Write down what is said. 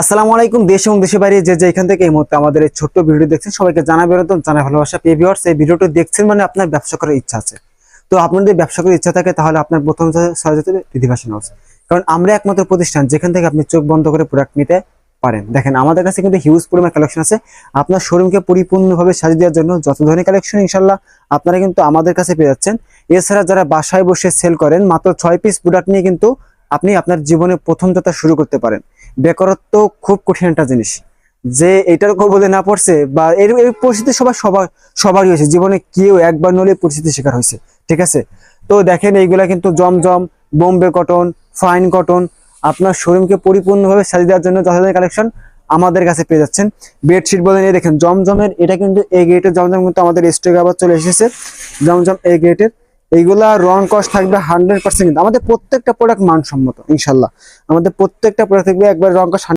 আসসালামু আলাইকুম। দেশ এবং দেশের বাইরে যে যেখান থেকে এই মুহূর্তে আমাদের এই ছোট্ট ভিডিও দেখছেন, সবাইকে জানাই বেরোতন, জানাই ভালোবাসা। প্রিয় ভিউয়ার্স, এই ভিডিওটি দেখছেন মানে আপনার ব্যবসা করার ইচ্ছা আছে। তো আপনার যদি ব্যবসা করার ইচ্ছা থাকে তাহলে আপনার প্রথম সহায়তা হবে বিধিবাসন হাউস। কারণ আমরা একমাত্র প্রতিষ্ঠান যেখান থেকে আপনি চোখ বন্ধ করে প্রোডাক্ট নিতে পারেন। দেখেন, আমাদের কাছে কিন্তু হিউজ পরিমাণ কালেকশন আছে। আপনার শোরুমকে পরিপূর্ণভাবে সাজিয়ে দেওয়ার জন্য যত ধরনের কালেকশন ইনশাল্লাহ আপনারা কিন্তু আমাদের কাছে পেয়ে যাচ্ছেন। এছাড়া যারা বাসায় বসে সেল করেন, মাত্র 6 পিস প্রোডাক্ট নিয়ে কিন্তু আপনি আপনার জীবনে প্রথম যাত্রা শুরু করতে পারেন। বেকারত্ব খুব কঠিন একটা জিনিস, যে এটার কবলে না পড়ছে বা এর এই পরিস্থিতি সবারই হয়েছে জীবনে, কেউ একবার নলে পরিস্থিতির শিকার হয়েছে। ঠিক আছে, তো দেখেন এইগুলা কিন্তু জমজম, বোম্বে কটন, ফাইন কটন, আপনার শোরুমকে পরিপূর্ণভাবে সাজিয়ে দেওয়ার জন্য যত ধরনের কালেকশন আমাদের কাছে পেয়ে যাচ্ছেন। বেডশিট বলেন, এই দেখেন জমজমের, এটা কিন্তু এ গ্রেডের জমজম কিন্তু আমাদের স্টকে আবার চলে এসেছে। জমজম এ গ্রেডের এইগুলা রং কস্ট থাকবে 100%। আমাদের প্রত্যেকটা প্রোডাক্ট মানসম্মত ইনশাল্লাহ। আমাদের প্রত্যেকটা প্রোডাক্ট থাকবে একবার রং কস্ট